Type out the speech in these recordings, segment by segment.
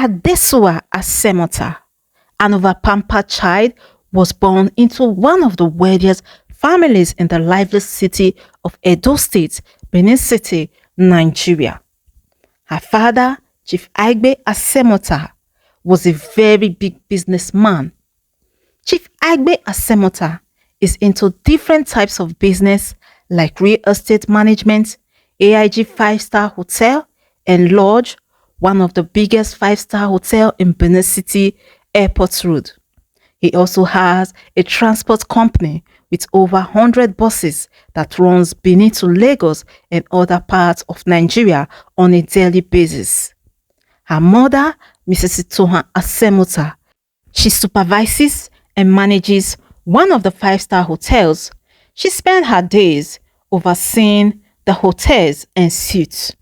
Adesuwa Asemota, an over-pampered child, was born into one of the wealthiest families in the lively city of Edo State, Benin City, Nigeria. Her father, Chief Aigbe Asemota, was a very big businessman. Chief Aigbe Asemota is into different types of business like real estate management, AIG 5-star hotel and lodge, one of the biggest 5-star hotel in Benin City, Airport Road. He also has a transport company with over 100 buses that runs Benin to Lagos and other parts of Nigeria on a daily basis. Her mother, Mrs. Adesuwa Asemota, she supervises and manages one of the 5-star hotels. She spends her days overseeing the hotels and suites.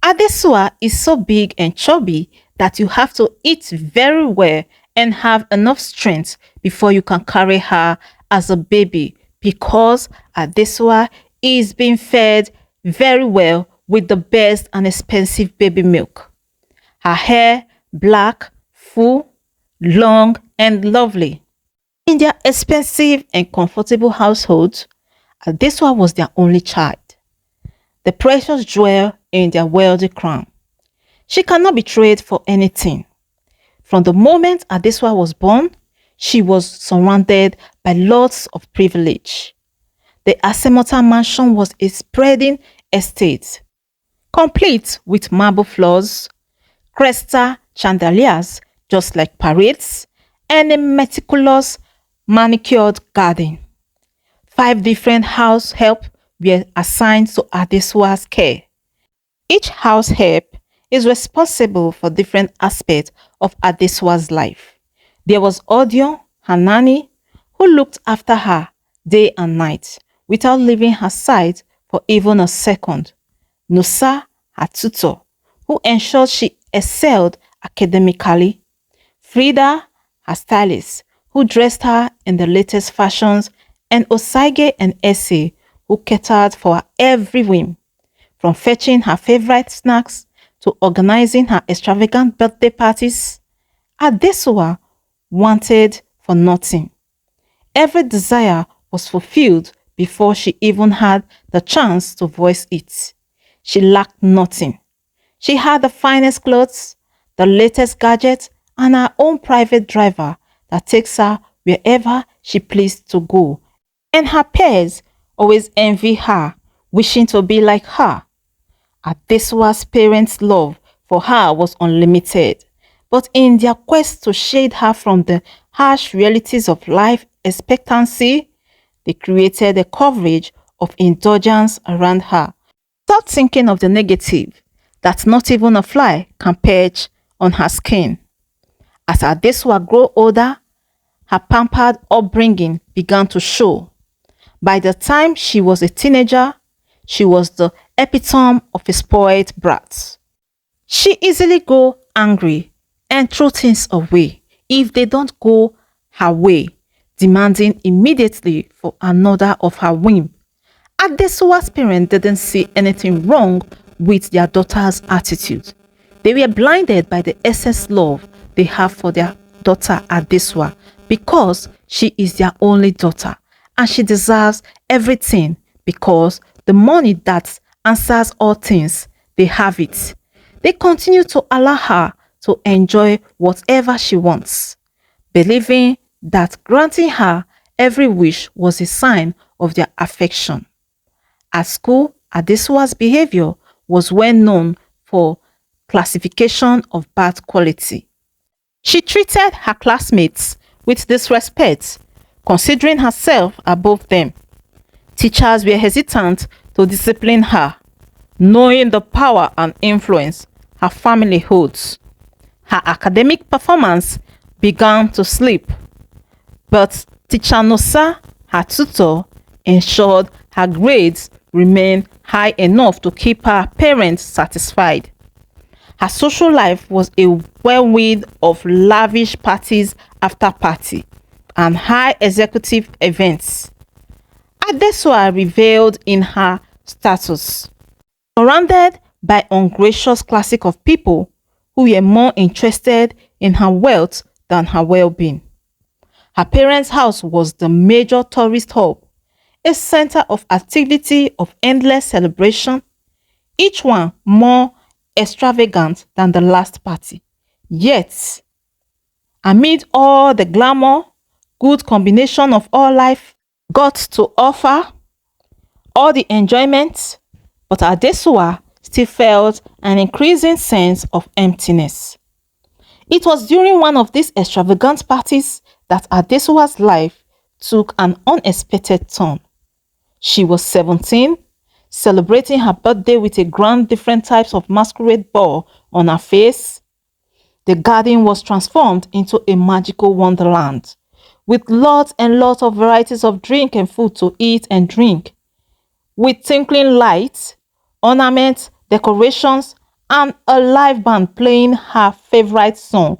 Adesuwa is so big and chubby that you have to eat very well and have enough strength before you can carry her as a baby, because Adesuwa is being fed very well with the best and expensive baby milk. Her hair black, full, long and lovely. In their expensive and comfortable household, Adesuwa was their only child, the precious jewel in their wealthy crown. She cannot be traded for anything. From the moment Adesuwa was born, she was surrounded by lots of privilege. The Asemota mansion was a spreading estate, complete with marble floors, crystal chandeliers just like parades, and a meticulous manicured garden. 5 different house help were assigned to Adesuwa's care. Each house help is responsible for different aspects of Adesuwa's life. There was Audio, her nanny, who looked after her day and night without leaving her side for even a second. Nusa, her tutor, who ensured she excelled academically. Frida, her stylist, who dressed her in the latest fashions, and Osaige and Essie, who catered for her every whim, from fetching her favorite snacks to organizing her extravagant birthday parties. Adesuwa wanted for nothing. Every desire was fulfilled before she even had the chance to voice it. She lacked nothing. She had the finest clothes, the latest gadgets, and her own private driver that takes her wherever she pleased to go. And her peers always envy her, wishing to be like her. Adesuwa's parents' love for her was unlimited, but in their quest to shade her from the harsh realities of life expectancy, they created a coverage of indulgence around her, without thinking of the negative, that not even a fly can perch on her skin. As Adesuwa grew older, her pampered upbringing began to show. By the time she was a teenager, she was the epitome of a spoiled brat. She easily got angry and throw things away if they don't go her way, demanding immediately for another of her whim. Adesuwa's parents didn't see anything wrong with their daughter's attitude. They were blinded by the excess love they have for their daughter Adesuwa, because she is their only daughter and she deserves everything, because the money that answers all things, they have it. They continue to allow her to enjoy whatever she wants, believing that granting her every wish was a sign of their affection. At school, Adesuwa's behavior was well known for classification of bad quality. She treated her classmates with disrespect, considering herself above them. Teachers were hesitant to discipline her, knowing the power and influence her family holds. Her academic performance began to slip, but Teacher Nosa, her tutor, ensured her grades remained high enough to keep her parents satisfied. Her social life was a whirlwind of lavish parties after party and high executive events. Adesuwa reveled in her status. Surrounded by ungracious classic of people who were more interested in her wealth than her well-being. Her parents' house was the major tourist hub, a center of activity of endless celebration, each one more extravagant than the last party. Yet, amid all the glamour, good combination of all life got to offer, all the enjoyment, but Adesuwa still felt an increasing sense of emptiness. It was during one of these extravagant parties that Adesuwa's life took an unexpected turn. She was 17, celebrating her birthday with a grand different types of masquerade ball on her face. The garden was transformed into a magical wonderland, with lots and lots of varieties of drink and food to eat and drink, with twinkling lights, ornaments, decorations, and a live band playing her favorite song,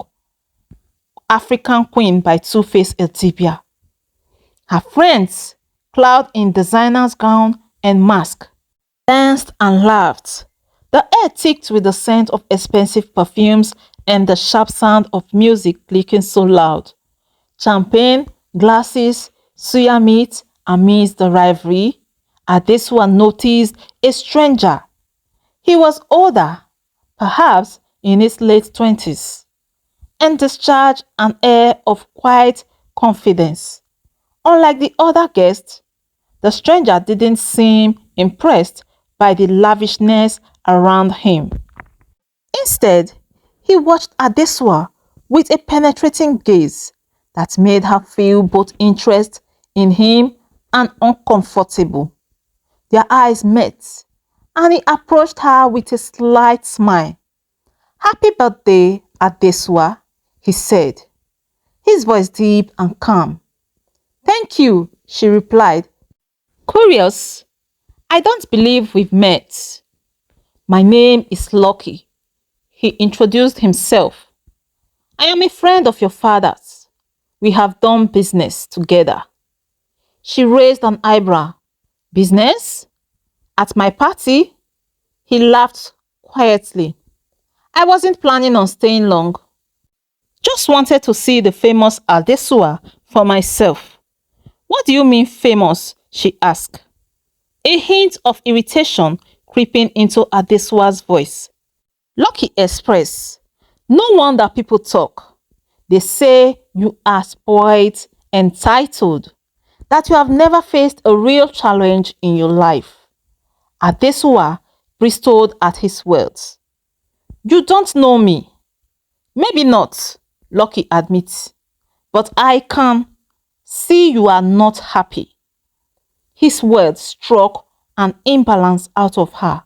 African Queen by Two-Face Ethiopia. Her friends, clad in designer's gown and mask, danced and laughed. The air ticked with the scent of expensive perfumes and the sharp sound of music clicking so loud. Champagne, glasses, suya meat amidst the rivalry. Adesuwa noticed a stranger. He was older, perhaps in his late 20s, and discharged an air of quiet confidence. Unlike the other guests, the stranger didn't seem impressed by the lavishness around him. Instead, he watched Adesuwa with a penetrating gaze that made her feel both interest in him and uncomfortable. Their eyes met, and he approached her with a slight smile. "Happy birthday, Adesuwa," he said, his voice deep and calm. "Thank you," she replied. "Curious, I don't believe we've met." "My name is Lucky," he introduced himself. "I am a friend of your father's. We have done business together." She raised an eyebrow. "Business? At my party?" He laughed quietly. "I wasn't planning on staying long. Just wanted to see the famous Adesuwa for myself." "What do you mean famous?" she asked, a hint of irritation creeping into Adesuwa's voice. Lucky expressed, "No wonder people talk. They say you are spoiled, entitled, that you have never faced a real challenge in your life." Adesuwa bristled at his words. "You don't know me." "Maybe not," Lucky admits, "but I can see you are not happy." His words struck an imbalance out of her.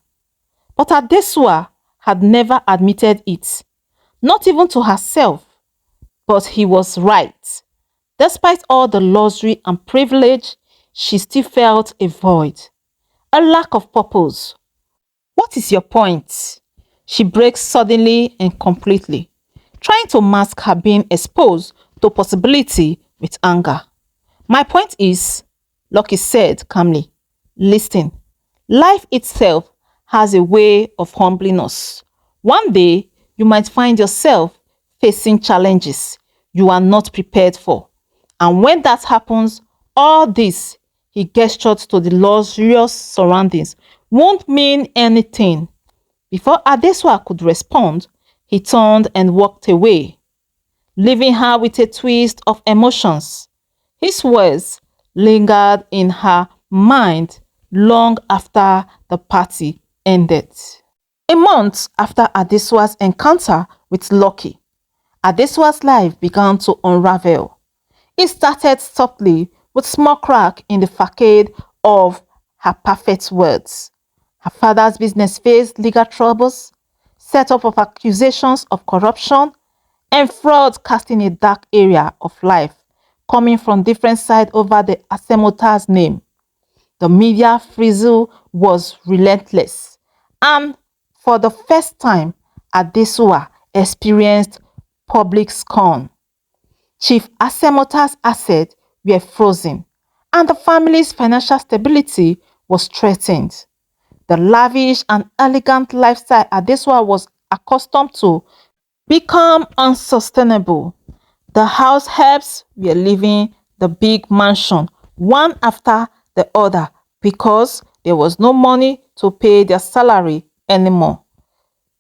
But Adesuwa had never admitted it, not even to herself. But he was right. Despite all the luxury and privilege, she still felt a void, a lack of purpose. "What is your point?" She breaks suddenly and completely, trying to mask her being exposed to possibility with anger. "My point is," Lucky said calmly, "listen, life itself has a way of humbling us. One day, you might find yourself facing challenges you are not prepared for. And when that happens, all this," he gestured to the luxurious surroundings, "won't mean anything." Before Adesuwa could respond, he turned and walked away, leaving her with a twist of emotions. His words lingered in her mind long after the party ended. A month after Adesuwa's encounter with Lucky, Adesuwa's life began to unravel. It started softly with small crack in the facade of her perfect words. Her father's business faced legal troubles, set up of accusations of corruption, and fraud casting a dark area of life coming from different sides over the Asemota's name. The media frizzle was relentless, and for the first time, Adesuwa experienced public scorn. Chief Asemota's assets were frozen, and the family's financial stability was threatened. The lavish and elegant lifestyle Adesuwa was accustomed to become unsustainable. The house helps were leaving the big mansion one after the other because there was no money to pay their salary anymore,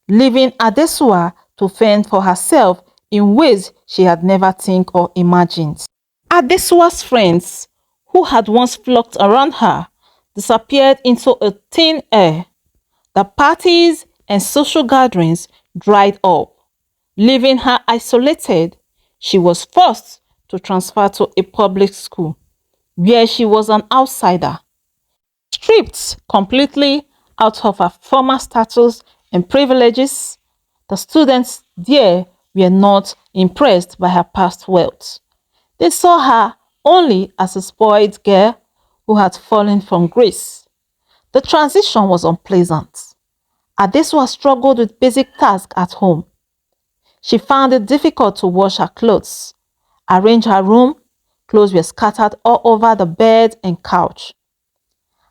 leaving Adesuwa to fend for herself in ways she had never think or imagined. Adesuwa's friends, who had once flocked around her, disappeared into a thin air. The parties and social gatherings dried up, leaving her isolated. She was forced to transfer to a public school where she was an outsider, stripped completely out of her former status and privileges. The students there were not impressed by her past wealth. They saw her only as a spoiled girl who had fallen from grace. The transition was unpleasant. Adesuwa struggled with basic tasks at home. She found it difficult to wash her clothes, arrange her room. Clothes were scattered all over the bed and couch.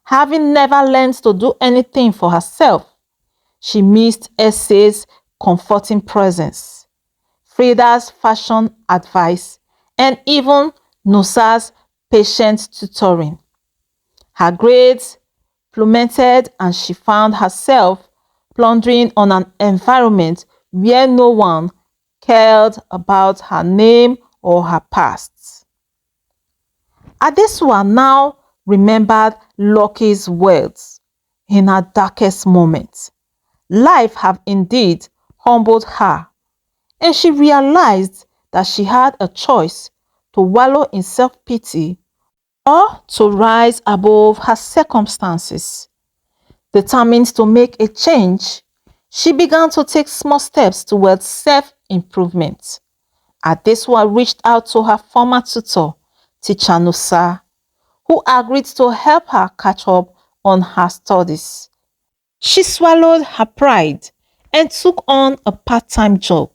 Having never learned to do anything for herself, she missed Essay's comforting presence, Frida's fashion advice, and even Nusa's patient tutoring. Her grades plummeted and she found herself plundering on an environment where no one cared about her name or her past. Adesuwa now remembered Lucky's words in her darkest moments. Life had indeed humbled her, and she realized that she had a choice to wallow in self-pity or to rise above her circumstances. Determined to make a change, she began to take small steps towards self-improvement. Adesuwa reached out to her former tutor, Teacher Nusa, who agreed to help her catch up on her studies. She swallowed her pride and took on a part-time job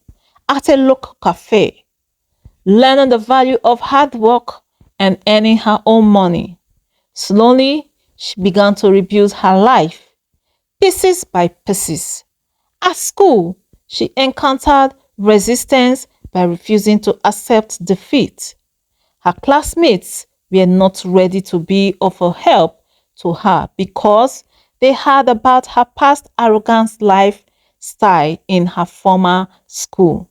at a local cafe, learning the value of hard work and earning her own money. Slowly, she began to rebuild her life, pieces by pieces. At school, she encountered resistance by refusing to accept defeat. Her classmates were not ready to be of help to her because they heard about her past arrogant lifestyle in her former school.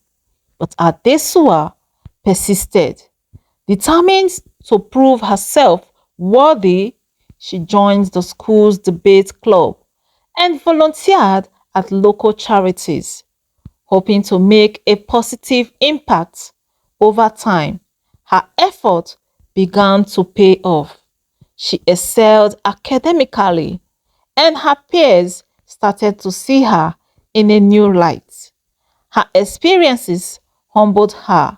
But Adesuwa persisted. Determined to prove herself worthy, she joined the school's debate club and volunteered at local charities, hoping to make a positive impact. Over time, her effort began to pay off. She excelled academically, and her peers started to see her in a new light. Her experiences humbled her,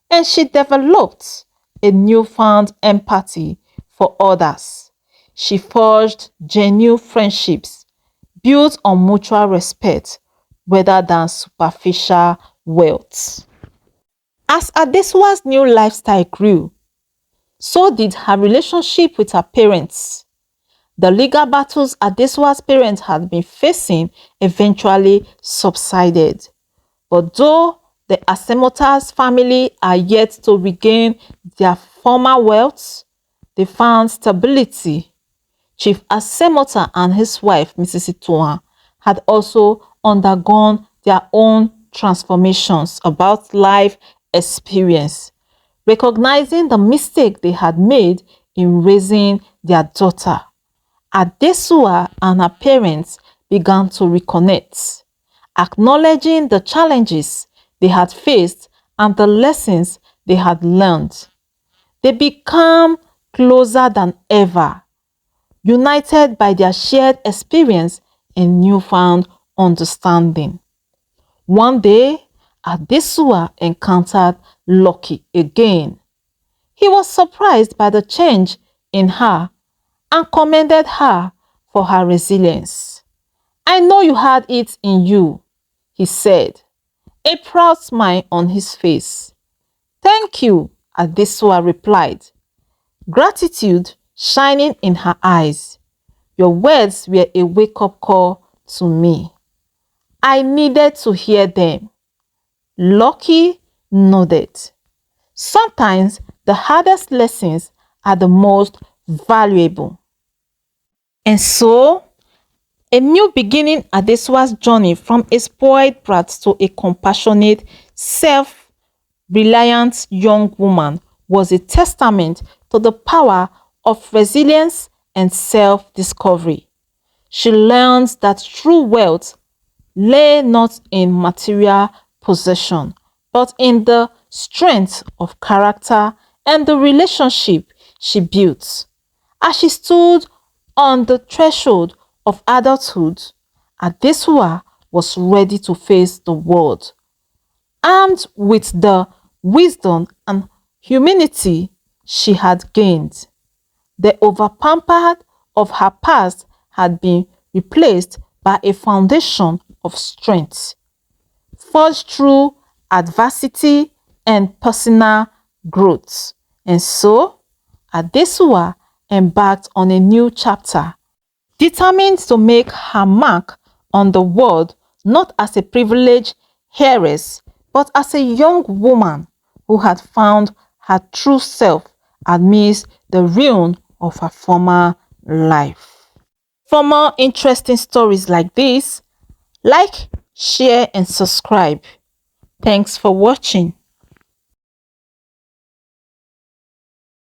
and she developed a newfound empathy for others. She forged genuine friendships built on mutual respect rather than superficial wealth. As Adesuwa's new lifestyle grew, so did her relationship with her parents. The legal battles Adesuwa's parents had been facing eventually subsided. But though the Asemota's family are yet to regain their former wealth, they found stability. Chief Asemota and his wife, Mrs. Ituan, had also undergone their own transformations about life experience, recognizing the mistake they had made in raising their daughter. Adesuwa and her parents began to reconnect, acknowledging the challenges they had faced and the lessons they had learned. They became closer than ever, united by their shared experience and newfound understanding. One day, Adesuwa encountered Lucky again. He was surprised by the change in her and commended her for her resilience. "I know you had it in you," he said, a proud smile on his face. "Thank you," Adesuwa replied, gratitude shining in her eyes. "Your words were a wake-up call to me. I needed to hear them." Lucky nodded. Sometimes the hardest lessons are the most valuable. And so, a new beginning Adesuwa's journey from a spoiled brat to a compassionate, self-reliant young woman was a testament to the power of resilience and self-discovery. She learns that true wealth lay not in material possession, but in the strength of character and the relationship she built. As she stood on the threshold of adulthood, Adesuwa was ready to face the world, armed with the wisdom and humility she had gained. The overpampered of her past had been replaced by a foundation of strength, forged through adversity and personal growth. And so, Adesuwa embarked on a new chapter, determined to make her mark on the world not as a privileged heiress, but as a young woman who had found her true self amidst the ruin of her former life. For more interesting stories like this, like, share, and subscribe. Thanks for watching.